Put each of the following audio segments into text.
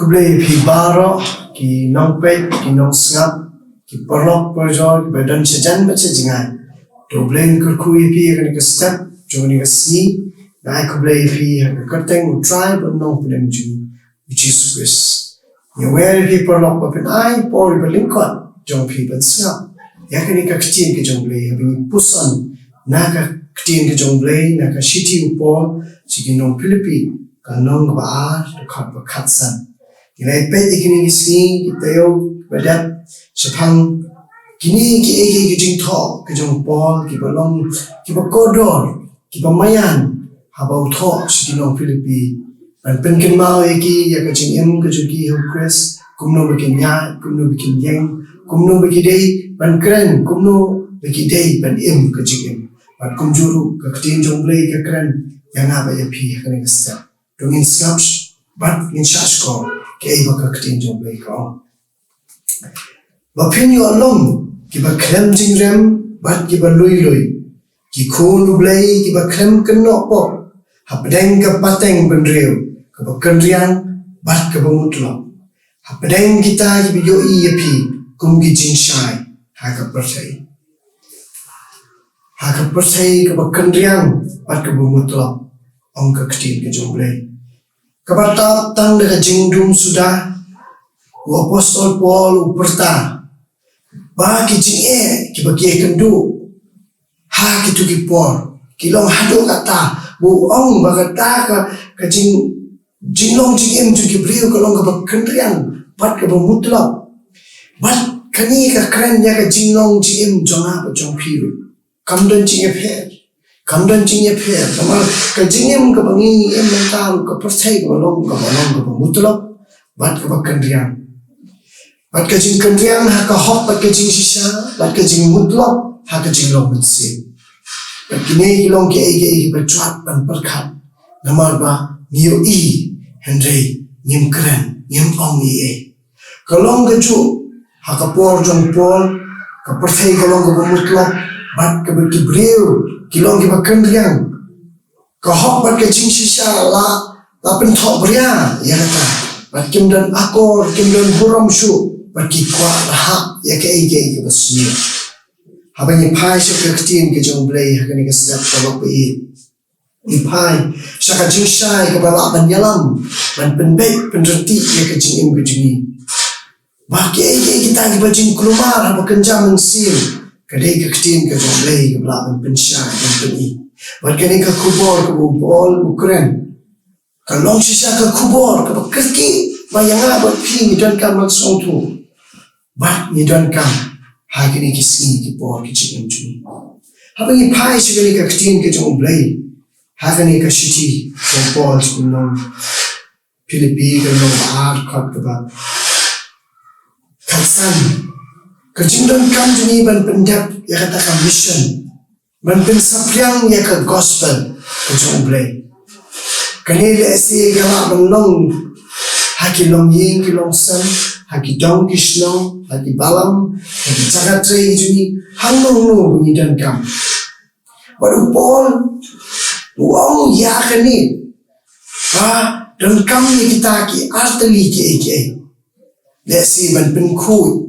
Kublai pi baro ki nong pet ki nong sngap ki perlok perjol ki badan sejan baca jingai. Doblen kurkui pi akan ke step joni ke sngi nai kublai pi akan kyrteng utrai nong pedem ju U Jisu Nyewer pi perlok papen ai por pi lyngkot jong pi ban sngap. Ya kan Ka Ktien ke jong Blei jingpuson na Ka Ktien ke jong Blei na ka city upol sigi nong Philippi ka nong ba to khat ba khatsan. Ilai pet ikini sngi kiteo badat sepang kini ki ege ki jingtho ki jong pol ki balong ki ba kodor ki ba mayan habau tho sigi nong Philippi ban penken mau eki ya ka jingim ka juki U Khrist kumno bikin nya kumno bikin jeng kumno bikin dei ban kren kumno bikin dei ban im ka jingim ban kumjuru Ka Ktien jong Blei ka kren yang apa ya pi kan ngesta dongin snaps ban in shashko ke ba Ka Ktien jong Blei ka ba pin yo along ki ba klem jingrem bat ki ba lui ki khon Blei ki ba klem kenok po hapdeng ka pateng benreu ka ba kendriang bat ka ba mutlo hapdeng kita ki yo i pi kum ki jinshai ha ka persai ka ba kendriang bat ka ba mutlo ong Ka Ktien ke jong Blei ka ba tang de jingdum sudah u apostol Paul u perta ba ki jinge ki ba ki kendu ha ki tu ki por ki long hado kata bu ong ba kata ka jinglong jingim tu ki brio ka long ka ba kendriang bat ka ba mutlo bat kani ka kren ya ka jinglong jingim jonga ba jong piru kamdan jingepher kama ka jingim ka bangi em mental ka persai ka long ka mutlo bat ka ba kendriang bat ka jing kendriang ha ka hok bat ka jing sisa bat ka jing mutlo ha ka jing long mynsiem bat kini long ke ege ba chat ban perkhat namar ba niu i hendrei nyim kren nyim ong i ka long ka ju ha ka por jong pol ka persai ka long ka mutlo bat ka ba ki brio kilong ki ba kendriang ka hok bat ka jing sisa la pen thok bria ya kata bat kim dan akor kim dan buram shu bat ki kwa ha ya ka ege ba sni haba ni pai sha Ka Ktien ke jong Blei ha ni ka sedap ka ba pi ni pai sha ka jing shai ka ba la ban yalam ban pen be pen reti ya ka jing im ka jingi ba ke ege kita ki ba jing kulumar ha ba kynja mynsiem kadai Ka Ktien ka jong Blei ka bla ban pensha ban peni bat kani ka kubor ka bol ukren ka long sisa ka kubor ka kerki ba yang ba pi ni dan kam mak song tu bat ni dan kam ha kini ki sngi ki por ki jingim ju ha ba ni pai shi kani Ka Ktien ka jong Blei ha kani ka city jong pol ku nong Philippi ka nong ar khat ka ba khatsan ka jingdon kam jini ban pendap ya kata ka mission ban pen sapriang ya ka gospel ka jong Blei kani le si ga la ban long ha ki long yin ki long san ha ki dong ki snow ha ki balam ha ki jagat trei jini hang no ni dan kam baru Paul uang ya kani dan kam ni kita ki arteli ki le si ban pen khu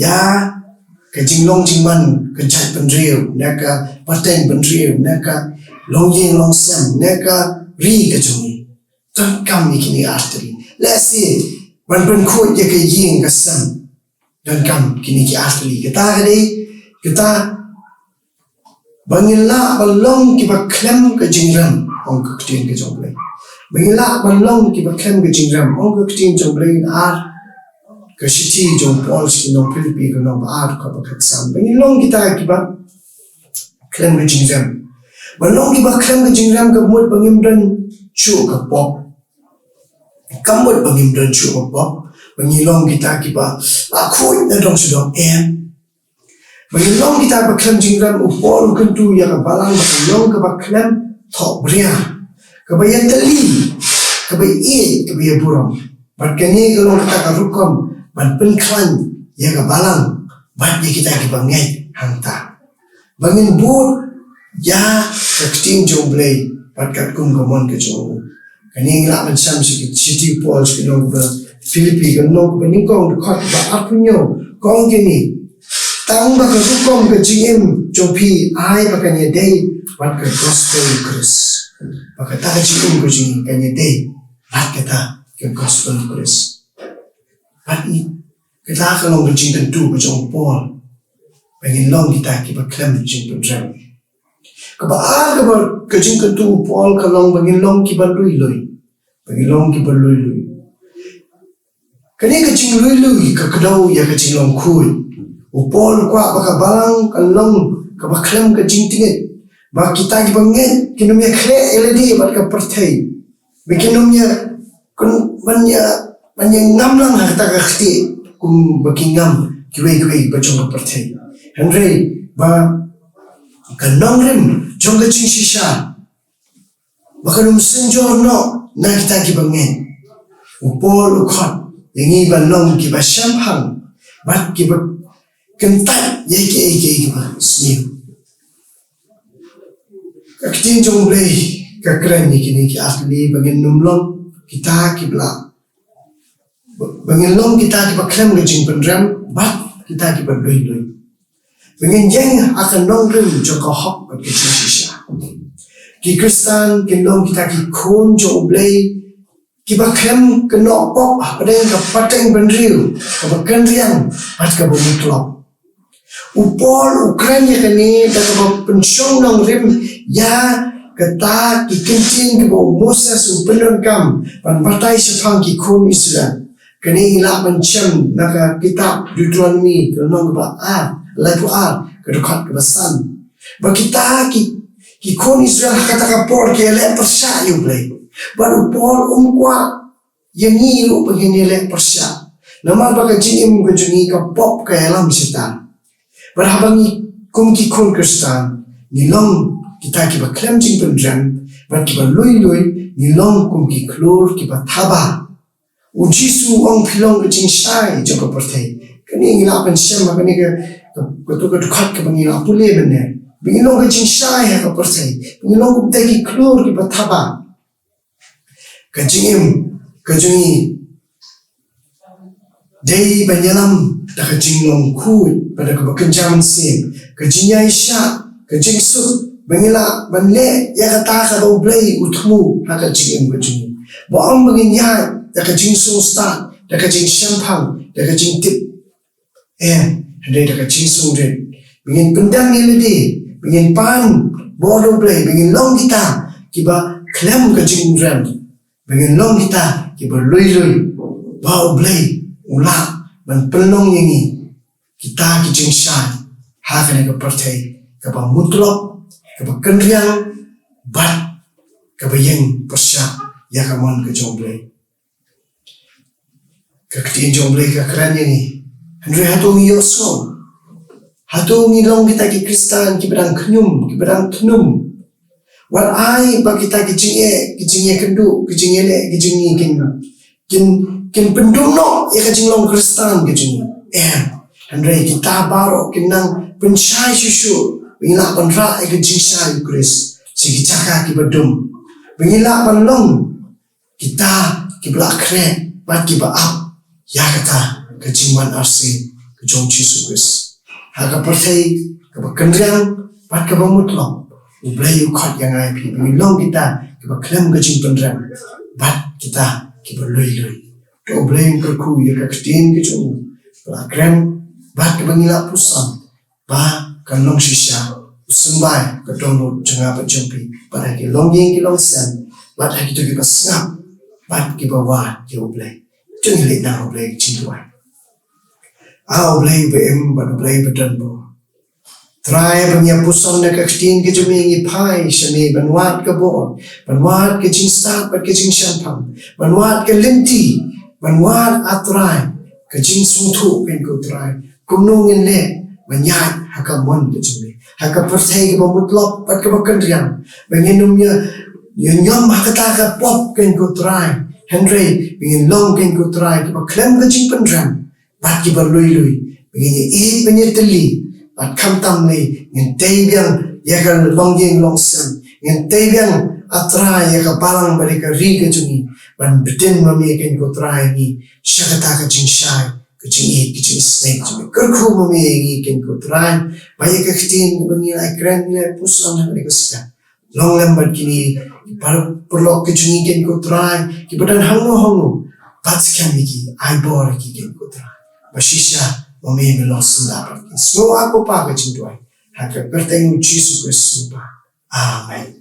ya ka jinglong jingman ka chat pendriu na ka pateng pendriu na ka long yin long sam na ka ri ka jung tan kam ni kini arteri let's see ban ban khot ya ka yin ka sam dan kam kini ki arteri kita bangila balong ki ba klem ka jingram ong Ka Ktien ka jong Blei bangila balong ki ba klem ka jingram ong Ka Ktien jong Blei ar ka city jong Paul ki nong Philippi ka nong ar ka ba khatsan bangilong kita ki ba klem ka jingram balong ki ba klem ka jingram ka mut bangim dan chu ka pop kamut bangim dan chu ka pop bangilong kita ki ba akhu na dong su dong bangilong kita ba klem jingram upol kentu ya ka balang ba long ka ba klem thok bria ka ba yatali ka ba ka ba buram bat kani ka long ka rukom ban pen klan ya ka balang bat ni kita ki bangai hangta bangin bur ya Ka Ktien jong Blei bat kat kum ka mon ka jong kani ngla ban sam si city Paul ki nong ba Philippi kan long peningkong dekat ba apunyo kong gini tang ba kerukom ke jingim jopi ai bakanya day wat ke gospel Khrist baka ta jingim ke jing kanya day wat kata ke gospel Khrist bat ni kita kalau ke jing tentu ke jong Paul bangin long kita ki ba klem jing penjam ke ba ke jing tentu Paul kalau bangin long ki ba lui bangin long ki ba lui kani kecing lui ke kedau ya kecing long kui upol kwa baka balang kalong ke baklem ke jingtinget ba kita ki banget kinumya khle eledi bat ka perthai bikinumya kun banya ngamlang harta ka khti kum bakingam kiwei bachong ka perthai henry ba kanong rim jong ka jing shisha bakanum senjor no na kita ki banget upol ukhat yang iban long kiba syampang bat kiba kentat yake kiba sniu Ka Ktien jong Blei ka keren ni kini ki asli bangin numlong kita kibla bangin long kita kiba klem ke jing penram bat kita kiba lui bangin jeng akan long rim joko hok bat ke jing shisha ki Kristan kin long kita ki kon jong Blei kiba klem kena pop pada yang kapateng benriu kabakan riang pat ka bumitlop upol Ukraina kani da ka pensyong nang rim ya kata ki kencing ki Moses upenangkam pan patai sepang ki kun Israel kani ila mencem naka kitab Deuteronomy kenong ba lagu kedekat kebasan ba kita ki kun Israel kata ka por ki ele persya U Blei baru Paul umkwa yang ngiru begini lek persya nama baka jingim ke jungi ka pop ka alam setan berhabangi kum ki kun Kristan nilong kita ki ba klem jing penjam bat ki ba lui nilong kum ki klor ki ba thaba U Jisu ong philong ke jing sai joko perthai kani ngila pen syam kani ke to ka dukhat ke bangila pule benne bingilong ke jing sai ka perthai bingilong kum te ki klor ki ba thaba kajingim kajungi day banyalam da kajinglong kui pada kebakenjam mynsiem kajinya isya kajingsu bangila banle ya kata ka U Blei uthmu ha kajingim kajungi baam banginya da kajingsu start da kajing syampang da kajing tip hadai da kajingsu red bingin pendang eledi bingin pan bodo Blei bingin long kita kiba klem kajing ram bangin long kita kiba lui bau Blei ulah ban penong ini kita kijing syai ha kena ke perthai ke ba mutlop ke ba kenriang bat ke ba yang persya ya kamon ke jong Blei Ka Ktien jong Blei ka keren ini Andre hatung yosong hatung ilong kita ki Kristan ki berang kenyum ki berang tenum Wal ai ba kita kijinge kendu kijinge le kijingi kin pendum no ya kijinglong Kristan kijingi Andre kita baro kinang pensyai susu bingila panra kijingsa U Khrist si kicaka ki bedum bingila panlong kita kibla kre bat kiba up ya kata kijingwan arsi kejong Jisu Khrist ha ka perthai ka bakendriang bat ka bamutlong U Blei ukhat yang ai pi bingilong kita kiba klem kajing penram bat kita kiba lui to U Blei perku ya Ka Ktien ke jong program bat kebangila pusan ba kanong shisha usembay ka download janga pa J.P para ki longyeng ki longsen bat ha kita kiba sngap bat kiba wa U Blei jeng le na U Blei chinduan U Blei bem ba U Blei badan bo Try banya pusan na Ka Ktien ke jumingi pai shami banwat ka bor banwat ke jing start bat ke jing syampang banwat ke linti banwat atrai ke jing sungtu ken ko try kumno ngin le banyat haka mon ke jumi haka perthai ke bamutlop bat ke bakendriang banginumnya nyom haka ta ka pop ken ko try Henry bingin long ken ko try ke baklem ke jing pendram bat ke berlui bingin banyateli bat kam tam ni ngin tay biang ya ka longyeng longsen ngin tay biang atra ya ka palang bari ka ri ka jungi ban beten mami ken ko try ni syakata ka jingshai ka jingi ka jing snake jungi kerku mami ngi ken ko try baya ka ktien bangi lai kren ni pusan na ka sta long lambat kini perlok ka jungi ken ko try ki badan hangu pats kami ki ai bor ki ken ko try basisha mami melos dapat semua aku pakai jingduai haka kyrteng U Jisu Khrist. Amen.